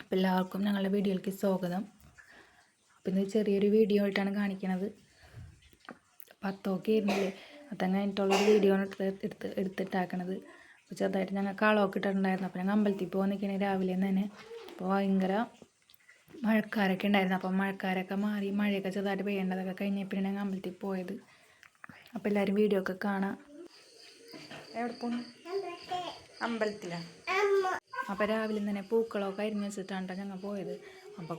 അപ്പോൾ എല്ലാവർക്കും ഞങ്ങളുടെ വീഡിയോയിലേക്ക് സ്വാഗതം. അപ്പോൾ ഇന്ന് ചെറിയൊരു വീഡിയോ ആയിട്ടാണ് കാണിക്കുന്നത്. 10 ഒക്കെ ആയിരുന്നില്ലേ, അതങ്ങ് കഴിഞ്ഞിട്ടുള്ളൊരു വീഡിയോ ആണ് എടുത്തിട്ടാക്കണത്. അപ്പോൾ ചെറുതായിട്ട് ഞങ്ങൾ കാളമൊക്കെ ഇട്ടിട്ടുണ്ടായിരുന്നു. അപ്പോൾ ഞങ്ങൾ അമ്പലത്തിൽ പോകാൻ നിൽക്കണേ രാവിലെ തന്നെ. അപ്പോൾ ഭയങ്കര മഴക്കാരൊക്കെ ഉണ്ടായിരുന്നു. അപ്പം മഴക്കാരൊക്കെ മാറി മഴയൊക്കെ ചെറുതായിട്ട് പെയ്യേണ്ടതൊക്കെ കഴിഞ്ഞപ്പോൾ ഞങ്ങൾ അമ്പലത്തിൽ പോയത്. അപ്പോൾ എല്ലാവരും വീഡിയോ ഒക്കെ കാണാം. എവിടെ പോകുന്നു? അമ്പലത്തിലാണ്. അപ്പോൾ രാവിലെ തന്നെ പൂക്കളമൊക്കെ അരിഞ്ഞ് വെച്ചിട്ടാണ് ഞങ്ങൾ പോയത്. അപ്പോൾ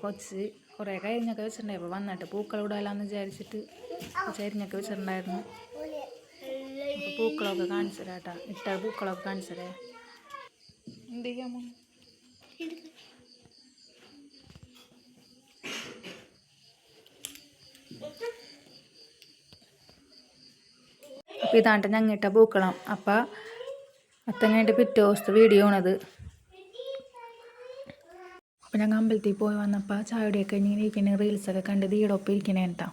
കുറേ അരിഞ്ഞൊക്കെ വെച്ചിട്ടുണ്ടായി. അപ്പോൾ വന്നിട്ട് പൂക്കൾ ഇടാമെന്ന് വിചാരിച്ചിട്ട് അരിഞ്ഞൊക്കെ വെച്ചിട്ടുണ്ടായിരുന്നു. അപ്പോൾ പൂക്കളമൊക്കെ കാണിച്ചു തരാം. ഇട്ട പൂക്കളമൊക്കെ കാണിച്ചു തരേ. എന്ത് ചെയ്യാമോ? അപ്പോൾ ഇതാണ്ട് ഞങ്ങൾ ഇട്ട പൂക്കളം. അപ്പോൾ അത്തങ്ങായിട്ട് പിറ്റേ ദിവസത്തെ വീഡിയോ ആണത്. അപ്പോൾ ഞങ്ങൾ അമ്പലത്തിൽ പോയി വന്നപ്പോൾ ചായയുടെയൊക്കെ ഇങ്ങനെ ഇരിക്കണേ റീൽസൊക്കെ കണ്ട് ഈടൊപ്പം ഇരിക്കണേ കേട്ടോ.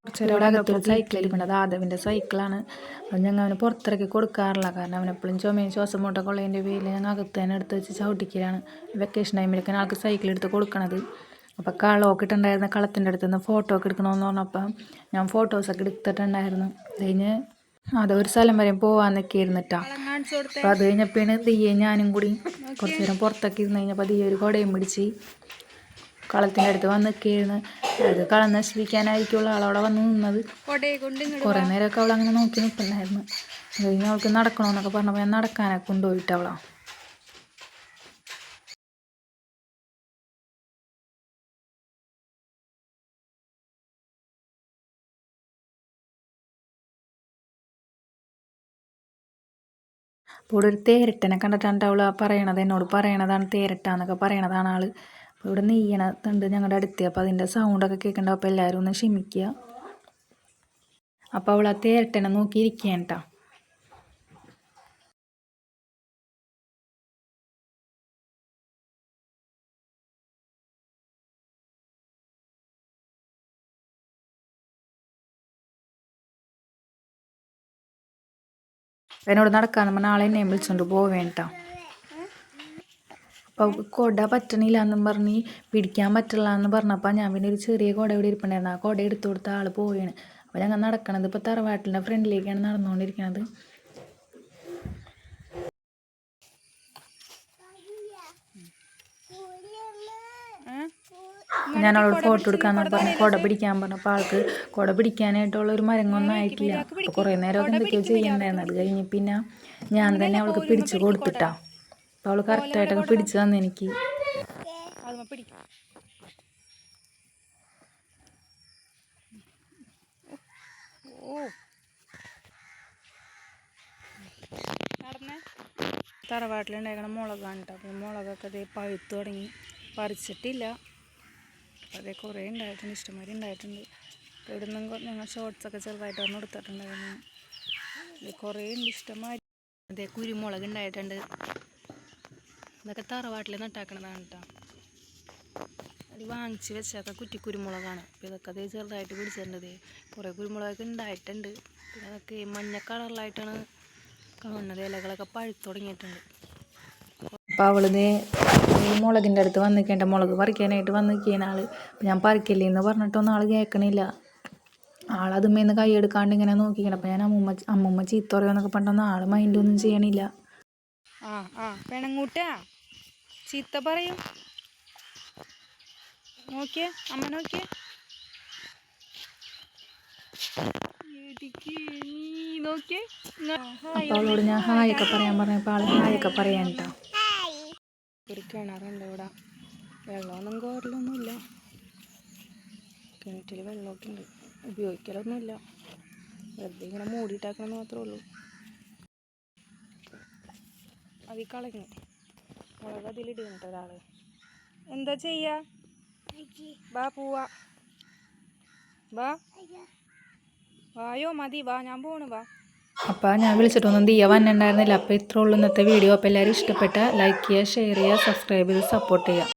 കുറച്ചൊരു അകത്തൊരു സൈക്കിൾ ഇരിക്കുന്നത് ആദവിൻ്റെ സൈക്കിളാണ്. അപ്പം ഞങ്ങൾ അവന് പുറത്തിറക്കി കൊടുക്കാറില്ല. കാരണം അവനെപ്പോഴും ചുമയും ശ്വാസം മുട്ടൊക്കെ ഉള്ളതിൻ്റെ പേരിൽ ഞങ്ങൾ അകത്ത് തന്നെ എടുത്ത് വെച്ച് ചവിട്ടിക്കലാണ്. വെക്കേഷൻ ടൈമിലൊക്കെ ആൾക്ക് സൈക്കിൾ എടുത്ത് കൊടുക്കണത്. അപ്പോൾ കളമൊക്കെ ഇട്ടുണ്ടായിരുന്ന കളത്തിൻ്റെ അടുത്ത് നിന്ന് ഫോട്ടോ ഒക്കെ എടുക്കണമെന്ന് പറഞ്ഞപ്പം ഞാൻ ഫോട്ടോസൊക്കെ എടുത്തിട്ടുണ്ടായിരുന്നു. അത് കഴിഞ്ഞ് അതൊരു സ്ഥലം വരെ പോകാമെന്നൊക്കെ ഇരുന്നിട്ടാ. അപ്പോൾ അത് കഴിഞ്ഞപ്പോഴാണ് ദിയെ ഞാനും കൂടി കുറച്ച് നേരം പുറത്തൊക്കെ ഇരുന്ന് കഴിഞ്ഞപ്പോൾ ദിയ ഒരു കുടയും പിടിച്ച് കളത്തിൻ്റെ അടുത്ത് വന്ന് നിൽക്കുകയായിരുന്നു. അത് കളം നശിപ്പിക്കാനായിരിക്കുള്ള ആളവിടെ വന്ന് നിന്നത്. കുറേ നേരമൊക്കെ അവൾ അങ്ങനെ നോക്കി നിൽക്കുന്നുണ്ടായിരുന്നു. അത് കഴിഞ്ഞ് അവൾക്ക് നടക്കണമെന്നൊക്കെ പറഞ്ഞപ്പോൾ ഞാൻ നടക്കാനൊക്കെ കൊണ്ടുപോയിട്ട് അവളാണ്. അപ്പോൾ ഇവിടെ ഒരു തേരട്ടനെ കണ്ടിട്ടാണ് അവൾ പറയണത്, എന്നോട് പറയണതാണ് തേരട്ടാന്നൊക്കെ പറയണതാണ് ആൾ. അപ്പോൾ ഇവിടെ നെയ്യണത്തുണ്ട് ഞങ്ങളുടെ അടുത്ത്. അപ്പോൾ അതിൻ്റെ സൗണ്ടൊക്കെ കേൾക്കണ്ട. അപ്പോൾ എല്ലാവരും ഒന്ന് ക്ഷമിക്കുക. അപ്പോൾ അവൾ ആ തേരട്ടനെ നോക്കിയിരിക്കുകയാണ് കേട്ടോ. എന്നോട് നടക്കാന്ന് പറഞ്ഞാൽ ആളെ എന്നെ വിളിച്ചുകൊണ്ട് പോവേണ്ട. അപ്പോൾ കുട പറ്റണില്ല എന്നും പറഞ്ഞ് പിടിക്കാൻ പറ്റില്ല എന്ന് പറഞ്ഞപ്പോൾ ഞാൻ പിന്നെ ഒരു ചെറിയ കുട ഇവിടെ ഇരിപ്പുണ്ടായിരുന്നു. ആ കുട എടുത്തു കൊടുത്ത ആൾ പോവുകയാണ്. അപ്പോൾ ഞങ്ങൾ നടക്കണത് ഇപ്പോൾ തറവാട്ടിൻ്റെ ഫ്രണ്ടിലേക്കാണ് നടന്നുകൊണ്ടിരിക്കുന്നത്. ഞാൻ അവളോട് ഫോട്ടോ എടുക്കാമെന്ന് പറഞ്ഞ് കുട പിടിക്കാൻ പറഞ്ഞപ്പോൾ ആൾക്ക് കുട പിടിക്കാനായിട്ടുള്ള ഒരു മരങ്ങൊന്നും ആയിട്ടില്ല. അപ്പോൾ കുറേ നേരമൊക്കെ എന്തൊക്കെയോ ചെയ്യണ്ടായിരുന്നു. അത് കഴിഞ്ഞ് പിന്നെ ഞാൻ തന്നെ അവൾക്ക് പിടിച്ച് കൊടുത്തിട്ടാ. അപ്പോൾ അവൾ കറക്റ്റായിട്ടൊക്കെ പിടിച്ച് തന്നു എനിക്ക്. തറവാട്ടിലുണ്ടാക്കണ മുളകാണ് കേട്ടോ. അപ്പോൾ മുളകൊക്കെ അതേ പഴുത്ത് തുടങ്ങി. പറിച്ചിട്ടില്ല. അതേ കുറേ ഉണ്ടായിട്ടുണ്ട്, ഇഷ്ടംമാതിരി ഉണ്ടായിട്ടുണ്ട്. അപ്പോൾ ഇവിടെ നിന്നും ഞങ്ങൾ ഷോർട്സൊക്കെ ചെറുതായിട്ട് വന്ന് എടുത്തിട്ടുണ്ടായിരുന്നു. ഇത് കുറേ ഉണ്ട് ഇഷ്ടംമാതിരി. അതേ കുരുമുളക് ഉണ്ടായിട്ടുണ്ട്. ഇതൊക്കെ തറവാട്ടിൽ നട്ടാക്കണതാണ് കേട്ടോ. അത് വാങ്ങിച്ച് വെച്ചൊക്കെ കുറ്റി കുരുമുളകാണ്. അപ്പോൾ ഇതൊക്കെ അതേ ചെറുതായിട്ട് പിടിച്ചിട്ടുണ്ട്. കുറേ കുരുമുളകൊക്കെ ഉണ്ടായിട്ടുണ്ട്. പിന്നെ അതൊക്കെ മഞ്ഞ കളറിലായിട്ടാണ് കാണുന്നത്. ഇലകളൊക്കെ പഴുത്ത് തുടങ്ങിയിട്ടുണ്ട്. അപ്പോൾ അവളിത് ഈ മുളകിൻ്റെ അടുത്ത് വന്ന് നിൽക്കേണ്ട, മുളക് പറിക്കാനായിട്ട് വന്ന് നിൽക്കുന്ന ആൾ. അപ്പോൾ ഞാൻ പറിക്കില്ലേ എന്ന് പറഞ്ഞിട്ടൊന്നും ആൾ കേൾക്കണില്ല. ആളതുമ്മേന്ന് കൈയെടുക്കാണ്ട് ഇങ്ങനെ നോക്കിക്കണം. അപ്പോൾ ഞാൻ അമ്മൂമ്മ ചീത്ത പറയുമെന്നൊക്കെ പറഞ്ഞിട്ടൊന്നും ആൾ മൈൻഡൊന്നും ചെയ്യണില്ല. പെണങ്ങൂട്ടാ ചീത്ത പറയും. നോക്കിയേ അമ്മ നോക്കിയേ. അപ്പോൾ അവളോട് ഞാൻ ഹായൊക്കെ പറയാൻ പറഞ്ഞപ്പോൾ ആൾ ഹായൊക്കെ പറയാൻ കേട്ടോ. ഒരു കിണറുണ്ട് ഇവിടെ. വെള്ളമൊന്നും കോരലൊന്നുമില്ല. കിണറ്റിൽ വെള്ളമൊക്കെ ഉണ്ട്. ഉപയോഗിക്കലൊന്നുമില്ല. വെറുതെ ഇങ്ങനെ മൂടിയിട്ടാക്കണമെന്ന് മാത്രമേ ഉള്ളൂ. അതിൽ കളഞ്ഞു മുളക് അതിലിടുന്നുണ്ട് ഒരാൾ. എന്താ ചെയ്യാ? വാ പോവാ. വാ വായോ മതി. വാ ഞാൻ പോണു. വാ. അപ്പോൾ ഞാൻ വിളിച്ചിട്ടൊന്നും ദിയ വന്നിട്ടുണ്ടായിരുന്നില്ല. അപ്പോൾ ഇത്രേ ഉള്ളൂ ഇന്നത്തെ വീഡിയോ. അപ്പോൾ എല്ലാവരും ഇഷ്ടപ്പെട്ട ലൈക്ക് ചെയ്യുക, ഷെയർ ചെയ്യുക, സബ്സ്ക്രൈബ് ചെയ്ത് സപ്പോർട്ട് ചെയ്യുക.